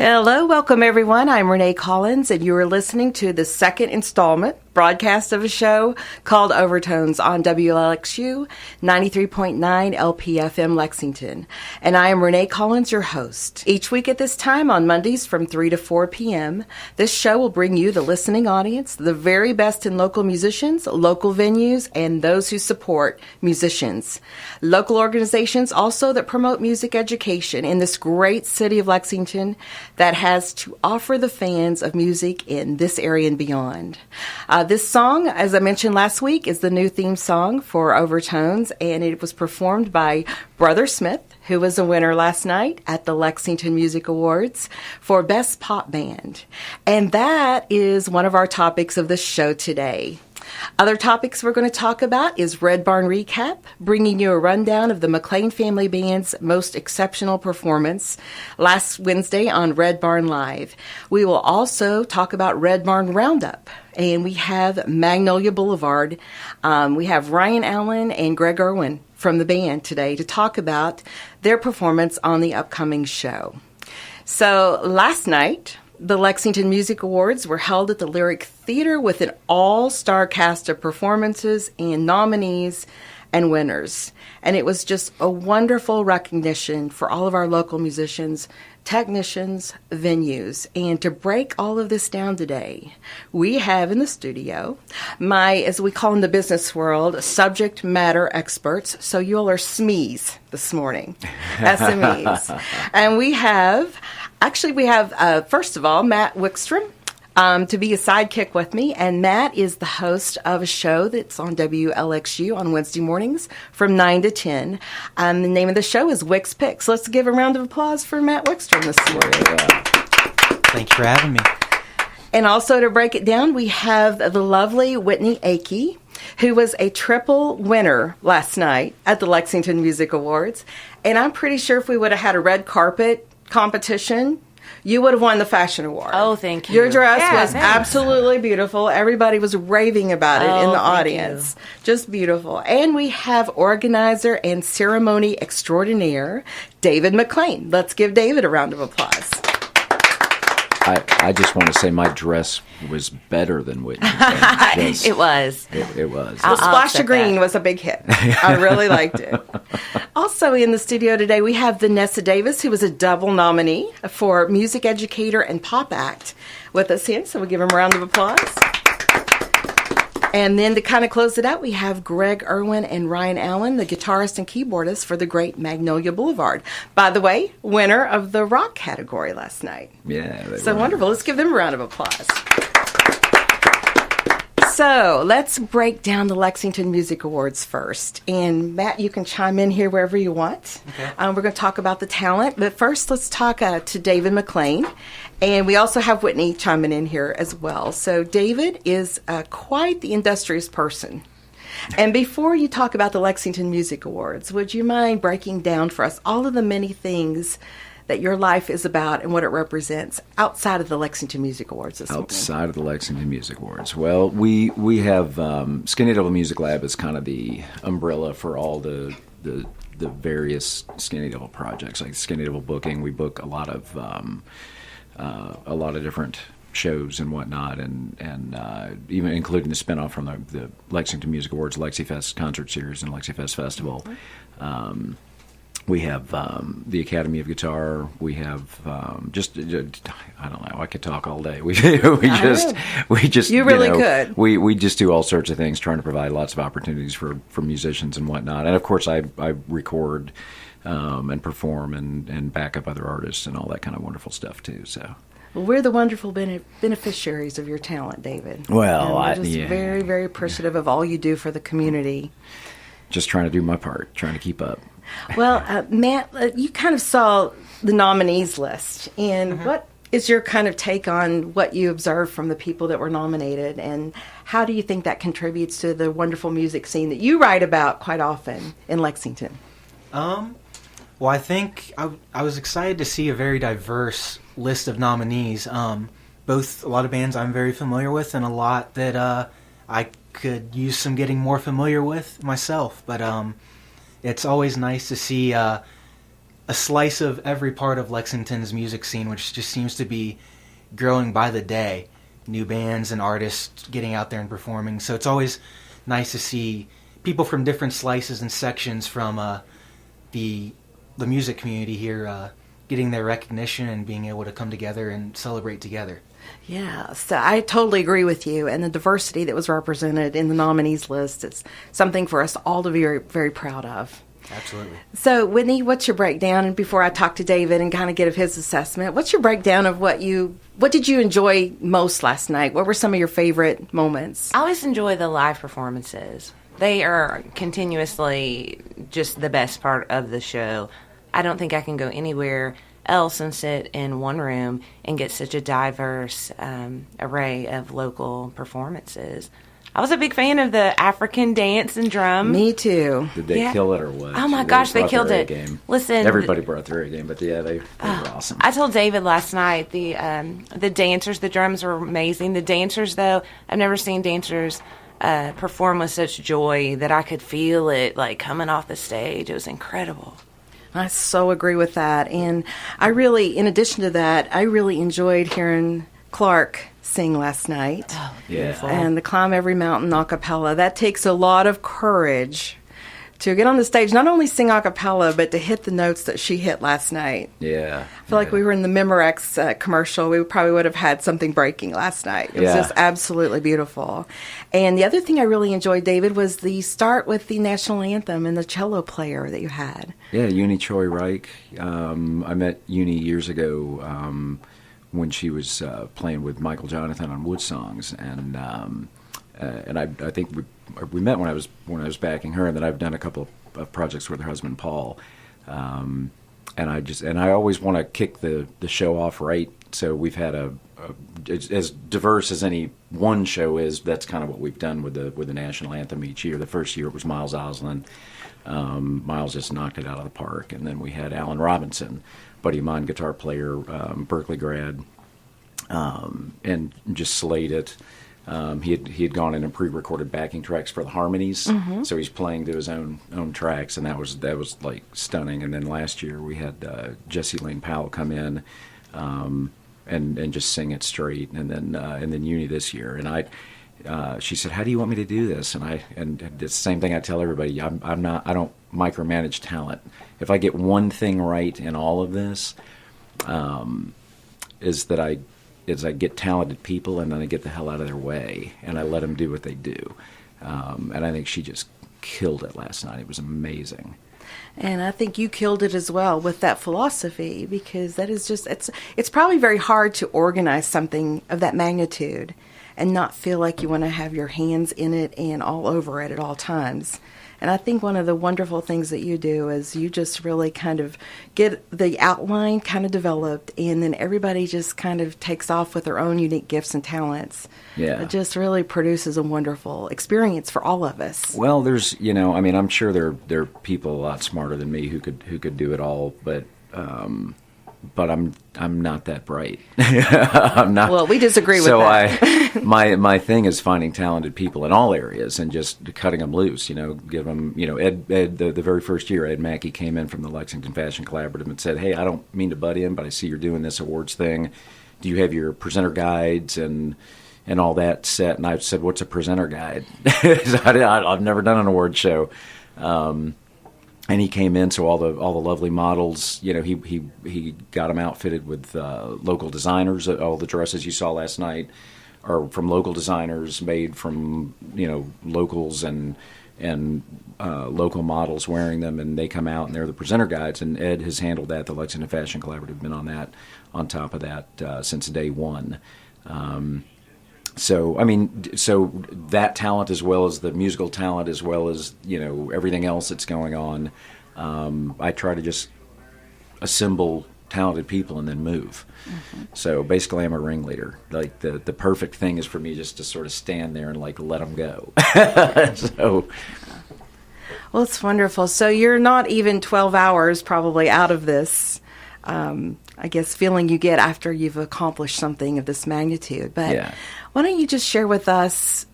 Hello, welcome everyone. I'm Renee Collins, and you are listening to the second installment broadcast of a show called Overtones on WLXU 93.9 LPFM Lexington. And I am Renee Collins, your host. Each week at this time on Mondays from 3 to 4 p.m., this show will bring you the listening audience, the very best in local musicians, local venues, and those who support musicians. Local organizations also that promote music education in this great city of Lexington that has to offer the fans of music in this area and beyond. This song, as I mentioned last week, is the new theme song for Overtones, and it was performed by Brother Smith, who was a winner last night at the Lexington Music Awards for Best Pop Band. And that is one of our topics of the show today. Other topics we're going to talk about is Red Barn Recap, bringing you a rundown of the McLean Family Band's most exceptional performance last Wednesday on Red Barn Live. We will also talk about Red Barn Roundup, and we have Magnolia Boulevard. We have Ryan Allen and Greg Irwin from the band today to talk about their performance on the upcoming show. So last night, the Lexington Music Awards were held at the Lyric Theater with an all-star cast of performances and nominees and winners. And it was just a wonderful recognition for all of our local musicians, technicians, venues. And to break all of this down today, we have in the studio my, as we call in the business world, subject matter experts. So you all are SMEs this morning, SMEs. And we have, first of all, Matt Wickstrom to be a sidekick with me. And Matt is the host of a show that's on WLXU on Wednesday mornings from 9 to 10. The name of the show is Wicks Picks. Let's give a round of applause for Matt Wickstrom this morning. Thank you for having me. And also to break it down, we have the lovely Whitney Acke, who was a triple winner last night at the Lexington Music Awards. And I'm pretty sure if we would have had a red carpet competition, you would have won the fashion award. Oh, thank you. Your dress was thanks. absolutely beautiful. Everybody was raving about it in the audience. Just beautiful. And we have organizer and ceremony extraordinaire, David McLean. Let's give David a round of applause. I just want to say my dress was better than Whitney. It was. It was. The splash of green was a big hit. I really liked it. Also in the studio today, we have Vanessa Davis, who was a double nominee for Music Educator and Pop Act with us here. So we'll give him a round of applause. And then to kind of close it out, we have Greg Irwin and Ryan Allen, the guitarist and keyboardist for the great Magnolia Boulevard. By the way, winner of the rock category last night. Yeah. So wonderful. Let's give them a round of applause. So let's break down the Lexington Music Awards first. And Matt, you can chime in here wherever you want. Okay. We're going to talk about the talent. But first, let's talk to David McLean. And we also have Whitney chiming in here as well. So David is quite the industrious person. And before you talk about the Lexington Music Awards, would you mind breaking down for us all of the many things that your life is about and what it represents outside of the Lexington Music Awards this morning? Outside of the Lexington Music Awards. Well, we have Skinny Devil Music Lab is kind of the umbrella for all the various Skinny Devil projects, like Skinny Devil booking. We book a lot of different shows and whatnot, and even including the spinoff from the Lexington Music Awards, LexiFest concert series and LexiFest Festival. We have the Academy of Guitar. We have just I don't know. I could talk all day. We just you really could. We just do all sorts of things, trying to provide lots of opportunities for musicians and whatnot. And of course, I record and perform and back up other artists and all that kind of wonderful stuff too. So. Well, we're the wonderful beneficiaries of your talent, David. Well, and we're just very, very appreciative of all you do for the community. Just trying to do my part, trying to keep up. Well, Matt, you kind of saw the nominees list, and what is your kind of take on what you observed from the people that were nominated, and how do you think that contributes to the wonderful music scene that you write about quite often in Lexington? Well, I think I was excited to see a very diverse list of nominees. Both a lot of bands I'm very familiar with and a lot that I could use some getting more familiar with myself. But it's always nice to see a slice of every part of Lexington's music scene, which just seems to be growing by the day. New bands and artists getting out there and performing. So it's always nice to see people from different slices and sections from the music community here getting their recognition and being able to come together and celebrate together. Yeah, so I totally agree with you. And the diversity that was represented in the nominees list is something for us all to be very, very proud of. Absolutely. So, Whitney, what's your breakdown? And before I talk to David and kind of get his assessment, what's your breakdown of what did you enjoy most last night? What were some of your favorite moments? I always enjoy the live performances. They are continuously just the best part of the show. I don't think I can go anywhere else and sit in one room and get such a diverse array of local performances. I was a big fan of the African dance and drum. Me too. Did they kill it or what? Oh my gosh, they killed it. Game. Listen, everybody brought their A game, but yeah, they were awesome. I told David last night the dancers, the drums were amazing. The dancers, though, I've never seen dancers perform with such joy that I could feel it like coming off the stage. It was incredible. I so agree with that. And in addition to that, I really enjoyed hearing Clark sing last night. Oh, beautiful. And the Climb Every Mountain a cappella. That takes a lot of courage to get on the stage, not only sing a cappella, but to hit the notes that she hit last night. Yeah. I feel like we were in the Memorex commercial. We probably would have had something breaking last night. It was just absolutely beautiful. And the other thing I really enjoyed, David, was the start with the national anthem and the cello player that you had. Yeah, Uni Choi Reich. I met Uni years ago when she was playing with Michael Jonathan on Wood Songs, and I think we met when I was backing her, and then I've done a couple of projects with her husband Paul, and I always want to kick the show off right. So we've had as diverse as any one show is. That's kind of what we've done with the national anthem each year. The first year it was Miles Oslin. Miles just knocked it out of the park, and then we had Alan Robinson, buddy of mine, guitar player, Berkeley grad, and just slayed it. He had gone in and pre-recorded backing tracks for the harmonies, so he's playing to his own tracks, and that was like stunning. And then last year we had Jessie Lane Powell come in and just sing it straight, and then Uni this year, and she said, "How do you want me to do this?" And it's the same thing I tell everybody. I don't micromanage talent. If I get one thing right in all of this, is that I get talented people, and then I get the hell out of their way, and I let them do what they do. And I think she just killed it last night. It was amazing. And I think you killed it as well with that philosophy, because that is just, it's probably very hard to organize something of that magnitude and not feel like you want to have your hands in it and all over it at all times. And I think one of the wonderful things that you do is you just really kind of get the outline kind of developed, and then everybody just kind of takes off with their own unique gifts and talents. Yeah. It just really produces a wonderful experience for all of us. Well, there's, I'm sure there are people a lot smarter than me who could do it all, but I'm not that bright. I'm not. Well, we disagree with that. So my thing is finding talented people in all areas and just cutting them loose. Give them. Ed the very first year, Ed Mackey came in from the Lexington Fashion Collaborative and said, "Hey, I don't mean to butt in, but I see you're doing this awards thing. Do you have your presenter guides and all that set?" And I said, "What's a presenter guide?" I've never done an award show. And he came in, so all the lovely models, he got them outfitted with local designers. All the dresses you saw last night are from local designers, made from locals and local models wearing them, and they come out and they're the presenter guides. And Ed has handled that. The Lexington Fashion Collaborative been on top of that since day one. So that talent, as well as the musical talent, as well as everything else that's going on, I try to just assemble talented people and then move. Mm-hmm. So basically, I'm a ringleader. Like the perfect thing is for me just to sort of stand there and let them go. So. Well, it's wonderful. So you're not even 12 hours probably out of this. I guess, feeling you get after you've accomplished something of this magnitude. But why don't you just share with us,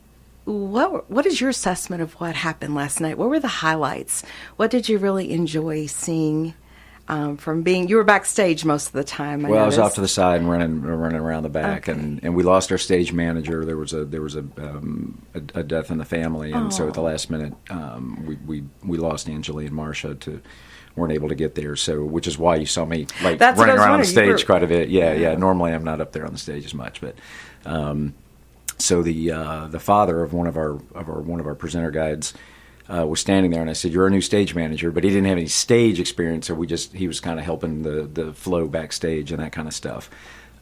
what is your assessment of what happened last night? What were the highlights? What did you really enjoy seeing from being, you were backstage most of the time. I was off to the side and running around the back, and we lost our stage manager. There was a death in the family, and so at the last minute, we lost Angela and Marcia weren't able to get there. So, which is why you saw me running around on the stage quite a bit. Yeah. Normally, I'm not up there on the stage as much, but so the father of one of our presenter guides was standing there, and I said, "You're our new stage manager," but he didn't have any stage experience, so he was kind of helping the flow backstage and that kind of stuff.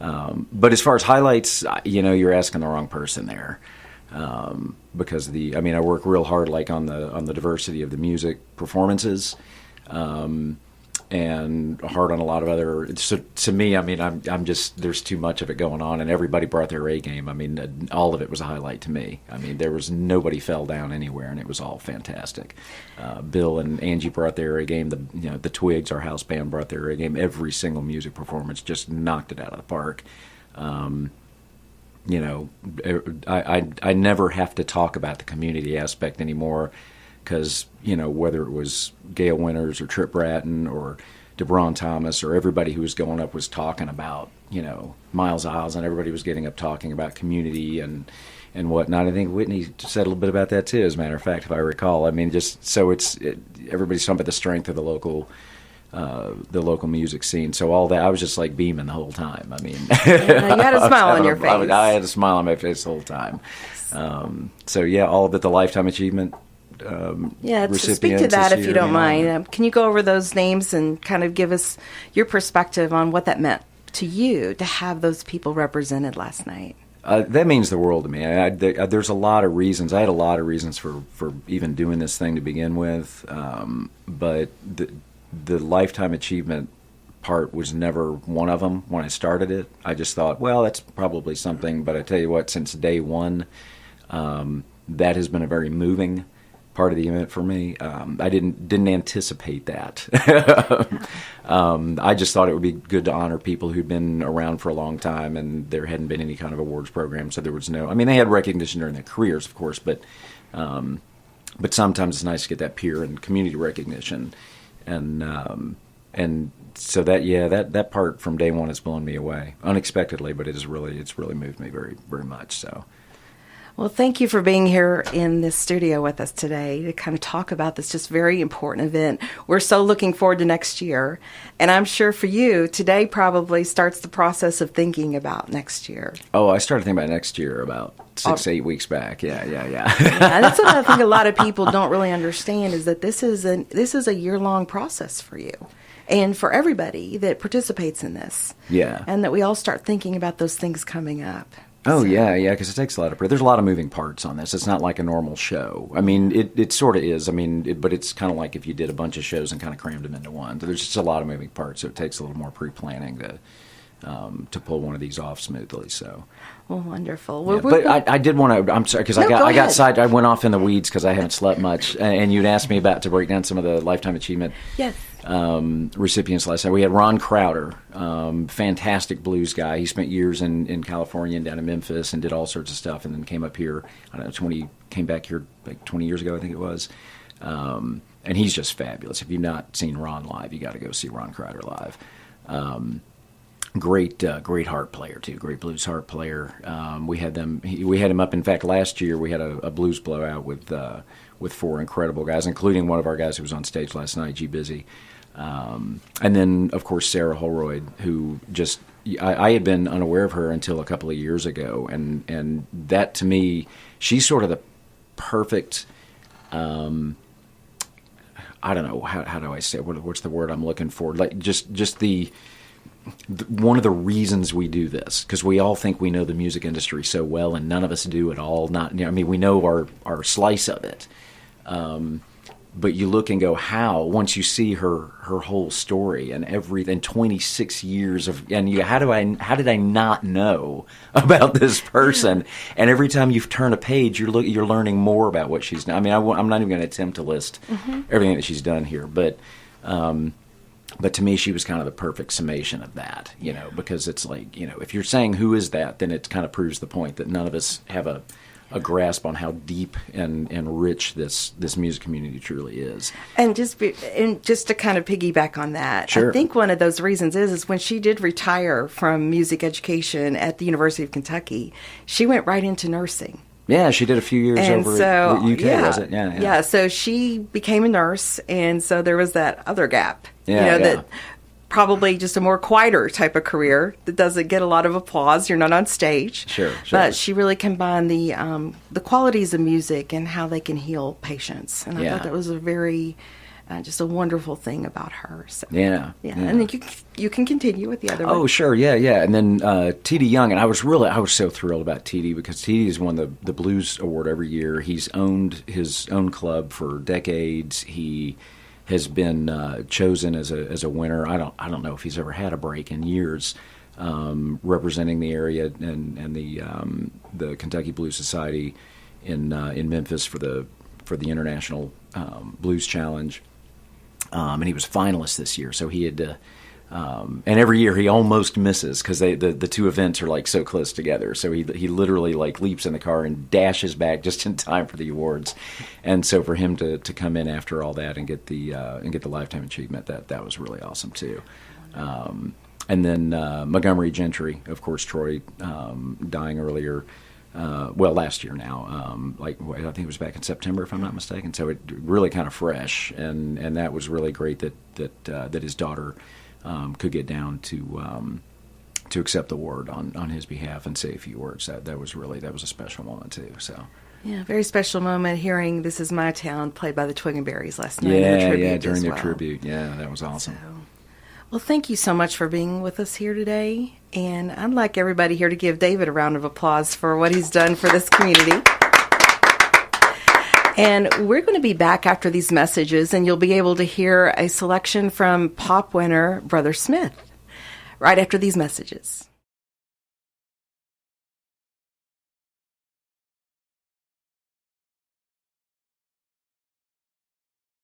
But as far as highlights, you're asking the wrong person there, because I work real hard on the diversity of the music performances, and hard on a lot of other. So to me, I'm just, there's too much of it going on, and everybody brought their A game. All of it was a highlight to me. There was nobody fell down anywhere, and it was all fantastic. Bill and Angie brought their A game. The Twigs, our house band, brought their A game. Every single music performance just knocked it out of the park. I never have to talk about the community aspect anymore. Because, whether it was Gail Winters or Trip Bratton or DeBron Thomas or everybody who was going up was talking about, Miles Isles, and everybody was getting up talking about community and whatnot. I think Whitney said a little bit about that too, as a matter of fact, if I recall. Just so everybody's talking about the strength of the local music scene. So all that, I was just like beaming the whole time. You had a smile on your face. I had a smile on my face the whole time. All of it, the Lifetime Achievement. Speak to that if you don't mind. Can you go over those names and kind of give us your perspective on what that meant to you to have those people represented last night? That means the world to me. There's a lot of reasons. I had a lot of reasons for even doing this thing to begin with, but the Lifetime Achievement part was never one of them when I started it. I just thought, well, that's probably something, but I tell you what, since day one, that has been a very moving part of the event for me. I didn't anticipate that. I just thought it would be good to honor people who'd been around for a long time, and there hadn't been any kind of awards program, so there was no. They had recognition during their careers, of course, but sometimes it's nice to get that peer and community recognition, and so that part from day one has blown me away unexpectedly, but it's really moved me very, very much so. Well, thank you for being here in this studio with us today to kind of talk about this just very important event. We're so looking forward to next year. And I'm sure for you, today probably starts the process of thinking about next year. Oh, I started thinking about next year about 8 weeks back. Yeah. And that's what I think a lot of people don't really understand, is that this is a year-long process for you and for everybody that participates in this. Yeah. And that we all start thinking about those things coming up. Oh, yeah, because it takes a lot of prep. There's a lot of moving parts on this. It's not like a normal show. It sort of is. But it's kind of like if you did a bunch of shows and kind of crammed them into one. There's just a lot of moving parts, so it takes a little more pre-planning to pull one of these off smoothly. So, well, wonderful. Yeah, but I did want to. I'm sorry, because I got side. I went off in the weeds because I haven't slept much, and you'd asked me to break down some of the Lifetime Achievement. Yes. Recipients last night. We had Ron Crowder, fantastic blues guy. He spent years in California and down in Memphis and did all sorts of stuff, and then came up here. Came back here like 20 years ago, I think it was. And he's just fabulous. If you've not seen Ron live, you got to go see Ron Crowder live. Great harp player too. Great blues harp player. We had him up. In fact, last year we had a blues blowout with 4 incredible guys, including one of our guys who was on stage last night, G Busy. And then, of course, Sarah Holroyd, who just I had been unaware of her until a couple of years ago, and that to me, she's sort of the perfect. I don't know how do I say it? What's the word I'm looking for? Like just the one of the reasons we do this, because we all think we know the music industry so well, and none of us do at all. We know our slice of it. But you look and go, how? Once you see her whole story and everything, 26 years of, and how did I not know about this person? And every time you turn a page, you're learning more about what she's done. I'm not even going to attempt to list everything that she's done here, but to me, she was kind of the perfect summation of that, because it's like, if you're saying who is that, then it kind of proves the point that none of us have a a grasp on how deep and rich this music community truly is. And just to kind of piggyback on that, Sure. I think one of those reasons is when she did retire from music education at the University of Kentucky, she went right into nursing. Yeah, she did a few years And over so, at UK, yeah, was it? Yeah. Yeah, so she became a nurse, and so there was that other gap. Yeah, that probably just a more quieter type of career that doesn't get a lot of applause. You're not on stage. Sure. But she really combined the qualities of music and how they can heal patients. And I thought that was a very just a wonderful thing about her. So, Yeah. And then you can continue with the other one. Oh, sure, yeah. And then T.D. Young, and I was so thrilled about T.D. because T.D. has won the Blues Award every year. He's owned his own club for decades. He has been chosen as a winner. I don't know if he's ever had a break in years, representing the area and the Kentucky Blues Society in Memphis for the International Blues Challenge. And he was a finalist this year, so he had to. And every year he almost misses because the two events are like so close together. So he literally like leaps in the car and dashes back just in time for the awards. And so for him to come in after all that and get the lifetime achievement, that was really awesome too. And then Montgomery Gentry, of course, Troy dying earlier. Last year now. I think it was back in September, if I'm not mistaken. So it really kind of fresh, and that was really great that his daughter could get down to accept the award on his behalf and say a few words. That was a special moment too. So. Yeah, very special moment hearing "This Is My Town" played by the Twiggenberries last night. During their tribute. Yeah, that was awesome. Well, thank you so much for being with us here today. And I'd like everybody here to give David a round of applause for what he's done for this community. And we're going to be back after these messages, and you'll be able to hear a selection from pop winner Brother Smith right after these messages.